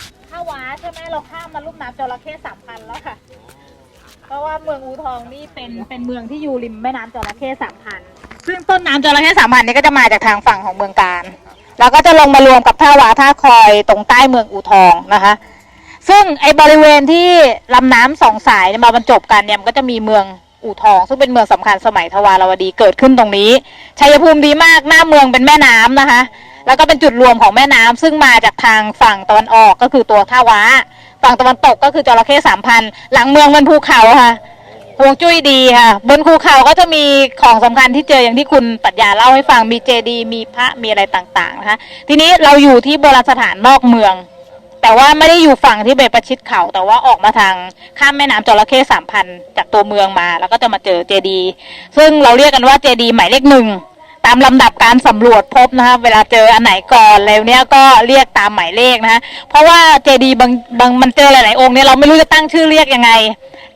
ำท่าว้าใช่ไหมเราข้ามมาลุ่มน้ำจระเข้3,000แล้วค่ะเพราะว่าเมืองอูทองนี่เป็นเมืองที่อยู่ริมแม่น้ำจระเข้3,000ซึ่งต้นน้ำจระเข้3,000นี่ก็จะมาจากทางฝั่งของเมืองการแล้วก็จะลงมารวมกับท่าว้าท่าคอยตรงใต้เมืองอูทองนะคะซึ่งไอ้บริเวณที่ลำน้ำสองสายมาบรรจบกันเนี่ยมันก็จะมีเมืองอู่ทองซึ่งเป็นเมืองสำคัญสมัยทวารวดีเกิดขึ้นตรงนี้ชัยภูมิดีมากหน้าเมืองเป็นแม่น้ำนะคะแล้วก็เป็นจุดรวมของแม่น้ำซึ่งมาจากทางฝั่งตะวันออกก็คือตัวท่าว้าฝั่งตะวันตกก็คือจระเข้3,000หลังเมืองเป็นภูเขาค่ะฮวงจุ้ยดีค่ะบนภูเขาก็จะมีของสำคัญที่เจออย่างที่คุณปรัชญาเล่าให้ฟังมีเจดีย์มีพระมีอะไรต่างๆนะคะทีนี้เราอยู่ที่โบราณสถานนอกเมืองแต่ว่าไม่ได้อยู่ฝั่งที่เบประชิดเขาแต่ว่าออกมาทางข้ามแม่น้ำจระเข้3,000จากตัวเมืองมาแล้วก็จะมาเจอเจดีย์ซึ่งเราเรียกกันว่าเจดีย์หมายเลข1ตามลำดับการสำรวจพบนะคะเวลาเจออันไหนก่อนแล้วเนี่ยก็เรียกตามหมายเลขนะคะเพราะว่าเจดีย์บางมันเจอหลายๆองค์เนี่ยเราไม่รู้จะตั้งชื่อเรียกยังไง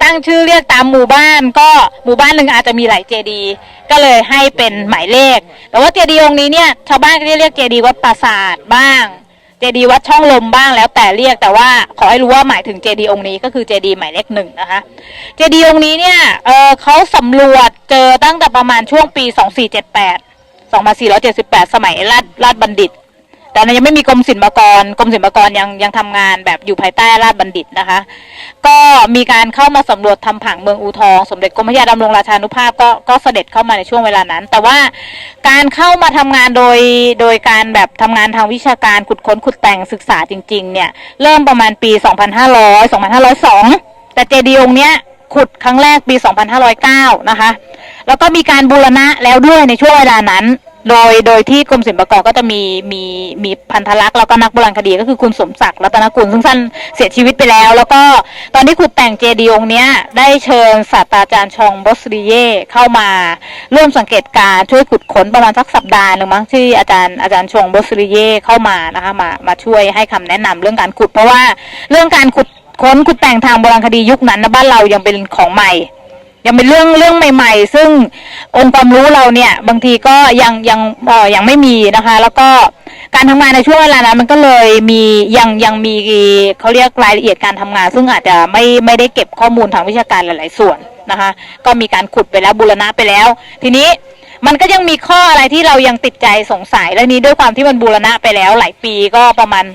ตั้งชื่อเรียกตามหมู่บ้านก็หมู่บ้านหนึ่งอาจจะมีหลายเจดีย์ก็เลยให้เป็นหมายเลขแต่ว่าเจดีย์องค์นี้เนี่ยชาวบ้านก็เรียกเจดีย์วัดปราสาทบ้างเจดีย์วัดช่องลมบ้างแล้วแต่เรียกแต่ว่าขอให้รู้ว่าหมายถึงเจดีย์องค์นี้ก็คือเจดีย์หมายเลข1นะคะเจดีย์องค์นี้เนี่ยเขาสำรวจเจอตั้งแต่ประมาณช่วงปี2478 สมัยราชบัณฑิตแต่นั้นยังไม่มีกรมศิลปากรยังทำงานแบบอยู่ภายใต้ราชบัณฑิตนะคะก็มีการเข้ามาสำรวจทำผังเมืองอูทองสมเด็จกรมพระยาดำรงราชานุภาพก็เสด็จเข้ามาในช่วงเวลานั้นแต่ว่าการเข้ามาทำงานโดยการแบบทำงานทางวิชาการขุดค้นขุดแต่งศึกษาจริงๆเนี่ยเริ่มประมาณปี2502แต่เจดีย์องค์เนี้ยขุดครั้งแรกปี2509นะคะแล้วก็มีการบูรณะแล้วด้วยในช่วงเวลานั้นโดยที่กรมศิลปากรก็จะมีพันธลักษณ์แล้วก็นักโบราณคดีก็คือคุณสมศักดิ์รัตนกุลซึ่งท่านเสียชีวิตไปแล้วแล้วก็ตอนที่ขุดแต่งเจดีย์องค์เนี้ยได้เชิญศาสตราจารย์ชองบอสริเย่เข้ามาร่วมสังเกตการช่วยขุดค้นประมาณสักสัปดาห์หนึ่งมั้งที่อาจารย์ชองบอสริเย่เข้ามานะคะมาช่วยให้คำแนะนำเรื่องการขุดเพราะว่าเรื่องการขุดแต่งทางโบราณคดียุคนั้นนะบ้านเรายังเป็นของใหม่ยังเป็นเรื่องใหม่ๆซึ่งองค์ความรู้เราเนี่ยบางทีก็ยังไม่มีนะคะแล้วก็การทำงานในช่วงเวลานั้นมันก็เลยมียังมีเขาเรียกรายละเอียดการทำงานซึ่งอาจจะไม่ได้เก็บข้อมูลทางวิชาการหลายๆส่วนนะคะก็มีการขุดไปแล้วบูรณะไปแล้วทีนี้มันก็ยังมีข้ออะไรที่เรายังติดใจสงสัยและนี้ด้วยความที่มันบูรณะไปแล้วหลายปีก็ประมาณ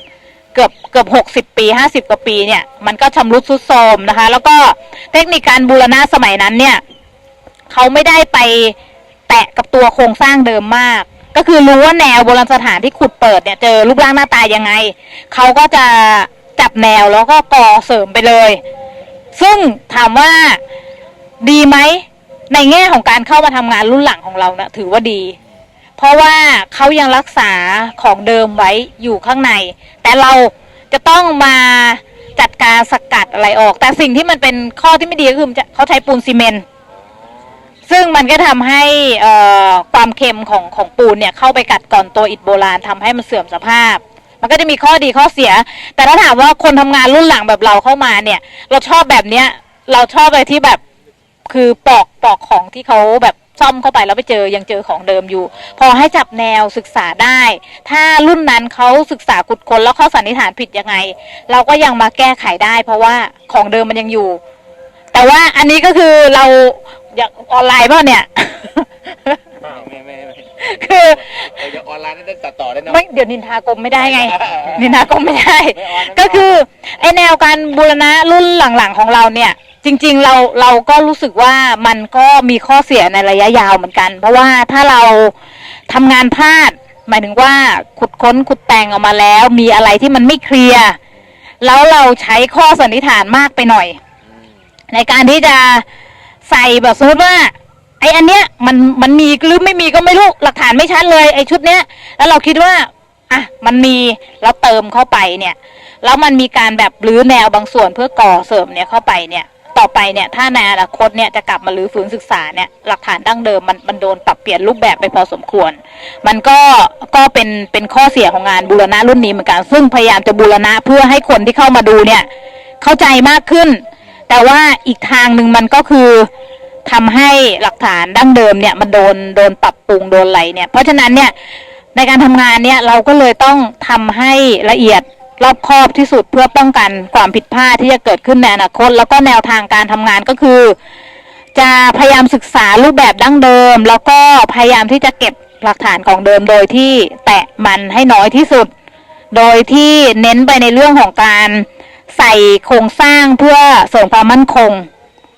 เกือบ60 ปี50 กว่าปีเนี่ยมันก็ชำรุดทรุดโทรมนะคะแล้วก็เทคนิคการบูรณะสมัยนั้นเนี่ยเขาไม่ได้ไปแตะกับตัวโครงสร้างเดิมมากก็คือรู้ว่าแนวโบราณสถานที่ขุดเปิดเนี่ยเจอรูปร่างหน้าตายังไงเขาก็จะจับแนวแล้วก็ก่อเสริมไปเลยซึ่งถามว่าดีไหมในแง่ของการเข้ามาทำงานรุ่นหลังของเรานะถือว่าดีเพราะว่าเขายังรักษาของเดิมไว้อยู่ข้างในแต่เราจะต้องมาจัดการสกัดอะไรออกแต่สิ่งที่มันเป็นข้อที่ไม่ดีก็คือเขาใช้ปูนซีเมนต์ซึ่งมันก็ทำให้ความเค็มของปูนเนี่ยเข้าไปกัดก่อนตัวอิฐโบราณทำให้มันเสื่อมสภาพมันก็จะมีข้อดีข้อเสียแต่ถ้าถามว่าคนทำงานรุ่นหลังแบบเราเข้ามาเนี่ยเราชอบแบบเนี้ยเราชอบอะไรที่แบบคือปอกของที่เขาแบบซ่อมเข้าไปแล้วไปยังเจอของเดิมอยู่พอให้จับแนวศึกษาได้ถ้ารุ่นนั้นเขาศึกษาขุดค้นแล้วเขาสันนิษฐานผิดยังไงเราก็ยังมาแก้ไขได้เพราะว่าของเดิมมันยังอยู่แต่ว่าอันนี้ก็คือเราอยากออนไลน์ป่ะเนี่ยไม่คืออยากออนไลน์ได้ตัดต่อได้เนาะไม่เดี๋ยวนินทากรมไม่ได้ไงนินทากรมไม่ได้ก็คือไอแนวการบูรณะรุ่นหลังๆของเราเนี่ยจริงๆเราก็รู้สึกว่ามันก็มีข้อเสียในระยะยาวเหมือนกันเพราะว่าถ้าเราทำงานพลาดหมายถึงว่าขุดค้นขุดแต่งออกมาแล้วมีอะไรที่มันไม่เคลียร์แล้วเราใช้ข้อสันนิษฐานมากไปหน่อยในการที่จะใส่แบบสมมติว่าไออันเนี้ยมันมีหรือไม่มีก็ไม่รู้หลักฐานไม่ชัดเลยไอชุดเนี้ยแล้วเราคิดว่าอ่ะมันมีเราเติมเข้าไปเนี่ยแล้วมันมีการแบบรื้อแนวบางส่วนเพื่อก่อเสริมเนี่ยเข้าไปเนี่ยต่อไปเนี่ยถ้าในอนาคตเนี่ยจะกลับมารื้อฟื้นศึกษาเนี่ยหลักฐานดั้งเดิมมันโดนปรับเปลี่ยนรูปแบบไปพอสมควรมันก็เป็นข้อเสียของงานบูรณะรุ่นนี้เหมือนกันซึ่งพยายามจะบูรณะเพื่อให้คนที่เข้ามาดูเนี่ยเข้าใจมากขึ้นแต่ว่าอีกทางหนึ่งมันก็คือทำให้หลักฐานดั้งเดิมเนี่ยมันโดนปรับปรุงโดนอะไรเนี่ยเพราะฉะนั้นเนี่ยในการทำงานเนี่ยเราก็เลยต้องทำให้ละเอียด รอบคอบที่สุดเพื่อป้องกันความผิดพลาดที่จะเกิดขึ้นในอนาคตแล้วก็แนวทางการทำงานก็คือ จะพยายามศึกษารูปแบบดั้งเดิมแล้วก็พยายามที่จะเก็บหลักฐานของเดิมโดยที่แตะมันให้น้อยที่สุด โดยที่เน้นไปในเรื่องของการใส่โครงสร้างเพื่อเสริมความมั่นคง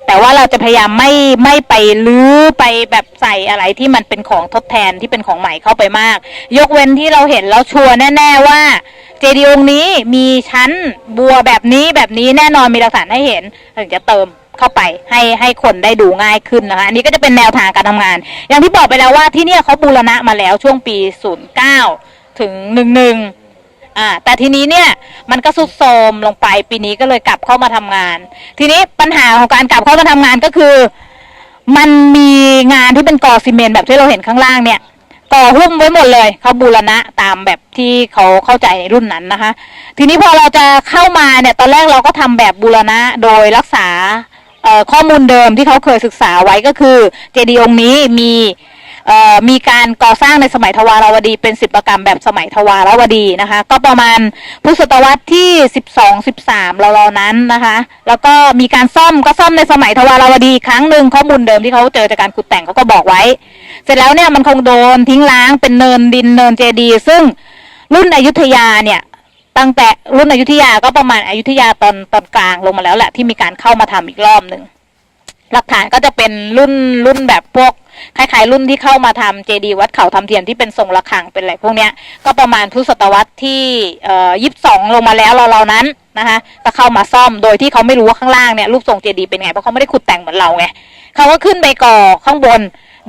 แต่ว่าเราจะพยายามไม่ไปลื้อไปแบบใส่อะไรที่มันเป็นของทดแทนที่เป็นของใหม่เข้าไปมาก ยกเว้นที่เราเห็นแล้วชัวร์แน่ๆว่าเจดีย์องค์นี้มีชั้นบัวแบบนี้แน่นอนมีหลักฐานให้เห็นถึงจะเติมเข้าไปให้คนได้ดูง่ายขึ้นนะคะอันนี้ก็จะเป็นแนวทางการทำงาน อย่างที่บอกไปแล้วว่าที่เนี่ยเขาบูรณะมาแล้วช่วงปี09ถึง11แต่ทีนี้เนี่ยมันก็สุดโทรมลงไปปีนี้ก็เลยกลับเข้ามาทำงาน ทีนี้ปัญหาของการกลับเข้ามาทำงานก็คือ มันมีงานที่เป็นก่อซีเมนต์แบบที่เราเห็นข้างล่างเนี่ยก่อหุ้มไว้หมดเลยเขาบูรณะตามแบบที่เขาเข้าใจในรุ่นนั้นนะคะ ทีนี้พอเราจะเข้ามาเนี่ยตอนแรกเราก็ทำแบบบูรณะโดยรักษาข้อมูลเดิมที่เขาเคยศึกษาไว้ก็คือเจดีย์องค์นี้มีการก่อสร้างในสมัยทวารวดีเป็นศิลปกรรมแบบสมัยทวารวดีนะคะก็ประมาณพุทธศตวรรษที่12-13เราๆนั้นนะคะแล้วก็มีการซ่อมในสมัยทวารวดีครั้งหนึ่งข้อมูลเดิมที่เขาเจอจากการขุดแต่งเขาก็บอกไว้เสร็จแล้วเนี่ยมันคงโดนทิ้งร้างเป็นเนินดินเนินเจดีย์ซึ่งรุ่นอยุธยาเนี่ยตั้งแต่รุ่นอยุธยาก็ประมาณอยุธยาตอนกลางลงมาแล้วแหละที่มีการเข้ามาทำอีกรอบหนึ่งหลักฐานก็จะเป็นรุ่นแบบพวกคล้ายๆรุ่นที่เข้ามาทำเจดีย์วัดเขาทำเทียนที่เป็นทรงระฆังเป็นอะไรพวกเนี้ยก็ประมาณพุทธศตวรรษที่22ลงมาแล้วเรานั้นนะคะก็เข้ามาซ่อมโดยที่เขาไม่รู้ว่าข้างล่างเนี่ยรูปทรงเจดีย์เป็นไงเพราะเขาไม่ได้ขุดแต่งเหมือนเราไงเขาก็ขึ้นไปก่อข้างบน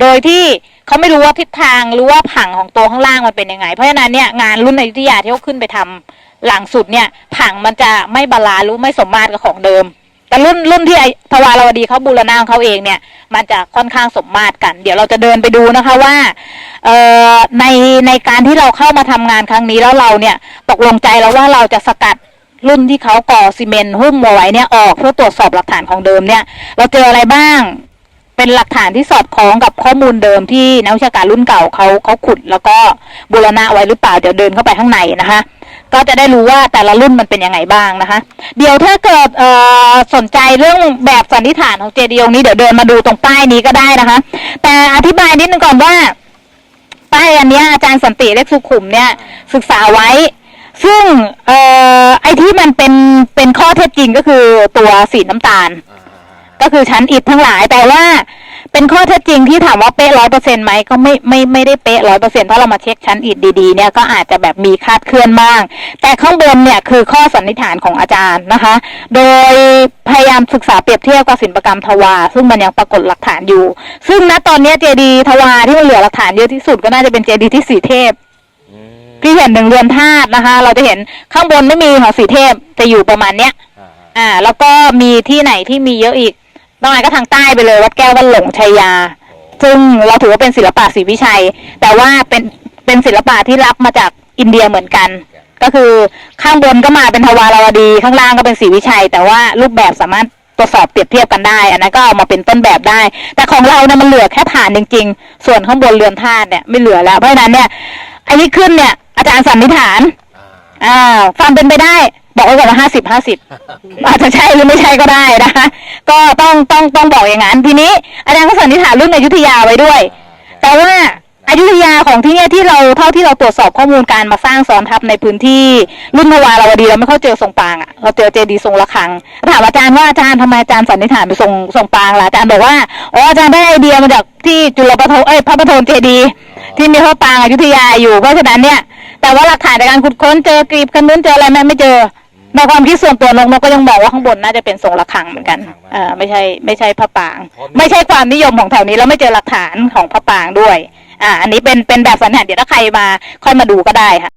โดยที่เขาไม่รู้ว่าทิศทางหรือว่าผังของตัวข้างล่างมันเป็นยังไงเพราะฉะนั้นเนี่ยงานรุ่นอยุธยาที่เขาขึ้นไปทำหลังสุดเนี่ยผังมันจะไม่บาลานซ์หรือไม่สมมาตรกับของเดิมแต่รุ่นที่ทวารวดีเขาบูรณะของเขาเองเนี่ยมันจะค่อนข้างสมมาตรกันเดี๋ยวเราจะเดินไปดูนะคะว่าในการที่เราเข้ามาทำงานครั้งนี้แล้วเราเนี่ยตกลงใจแล้วว่าเราจะสกัดรุ่นที่เขาก่อซีเมนต์หุ้มเอาไว้เนี่ยออกเพื่อตรวจสอบหลักฐานของเดิมเนี่ยเราเจออะไรบ้างเป็นหลักฐานที่สอดคล้องกับข้อมูลเดิมที่นักวิชาการรุ่นเก่าเขาขุดแล้วก็บูรณะไว้หรือเปล่าเดี๋ยวเดินเข้าไปข้างในนะคะก็จะได้รู้ว่าแต่ละรุ่นมันเป็นยังไงบ้างนะคะเดี๋ยวถ้าเกิดสนใจเรื่องแบบสันนิษฐานของเจดีย์องค์นี้เดี๋ยวเดินมาดูตรงป้ายนี้ก็ได้นะคะแต่อธิบายนิดนึงก่อนว่าป้ายอันนี้อาจารย์สันติเล็กสุขุมเนี่ยศึกษาไว้ซึ่งไอ้ที่มันเป็นข้อเท็จจริงก็คือตัวสีน้ำตาลก็คือชั้นอิฐทั้งหลายแต่ว่าเป็นข้อเท็จจริงที่ถามว่าเป๊ะ100%ไหมก็ไม่ได้เป๊ะ100%ถ้าเรามาเช็คชั้นอิฐดีๆเนี่ยก็อาจจะแบบมีคลาดเคลื่อนบ้างแต่ข้างบนเนี่ยคือข้อสันนิษฐานของอาจารย์นะคะโดยพยายามศึกษาเปรียบเทียบกับศิลปกรรมทวารซึ่งมันยังปรากฏหลักฐานอยู่ซึ่งณตอนนี้เจดีย์ทวารที่มันเหลือหลักฐานเยอะที่สุดก็น่าจะเป็นเจดีย์ที่สีเทพที่เห็น1เรือนธาตุนะคะเราจะเห็นข้างบนไม่มีของสีเทพจะอยู่ประมาณเนี้ยแล้วก็มีที่ไหนที่มีเยอะอีกนอกนั้นก็ทางใต้ไปเลยวัดแก้ววัดหลงชัยยาซึ่งเราถือว่าเป็นศิลปะศรีวิชัยแต่ว่าเป็นศิลปะที่รับมาจากอินเดียเหมือนกันก็คือข้างบนก็มาเป็นทวารวดีข้างล่างก็เป็นศรีวิชัยแต่ว่ารูปแบบสามารถตรวจสอบเปรียบเทียบกันได้อันนั้นก็เอามาเป็นต้นแบบได้แต่ของเราเนี่ยมันเหลือแค่ฐานจริงๆส่วนข้างบนเรือนธาตุเนี่ยไม่เหลือแล้วเพราะฉะนั้นเนี่ยอันนี้ขึ้นเนี่ยอาจารย์สันนิษฐานความเป็นไปได้บอกไว้ก่อนว่า50-50อาจจะใช่หรือไม่ใช่ก็ได้นะคะก็ต้องบอกอย่างนั้นทีนี้อาจารย์ก็สันนิษฐานรุ่นอยุธยาไว้ด้วยแต่ว่าอยุธยาของที่เนี่ยที่เราเท่าที่เราตรวจสอบข้อมูลการมาสร้างซ้อนทับในพื้นที่รุ่นทวารวดีเราไม่ค่อยเจอทรงปางเราเจอเจดีย์ทรงระฆังถามอาจารย์ว่าอาจารย์ทำไมอาจารย์สันนิษฐานไปทรงปางล่ะอาจารย์บอกว่าอาจารย์ได้ไอเดียมาจากที่จุลประโทพระประโทนเจดีย์ที่มีพระปางอยุธยาอยู่เพราะฉะนั้นเนี่ยแต่ว่าหลักฐานในการขุดค้นเจอกรีบกันนู้นเจออะไรไม่เจอในความคิดส่วนตัวนกก็ยังบอกว่าข้างบนน่าจะเป็นทรงระฆังเหมือนกันไม่ใช่พระปางไม่ใช่ความนิยมของแถวนี้แล้วไม่เจอหลักฐานของพระปางด้วยอันนี้เป็นแบบสันนิษฐานเดี๋ยวถ้าใครมาค่อยมาดูก็ได้ค่ะ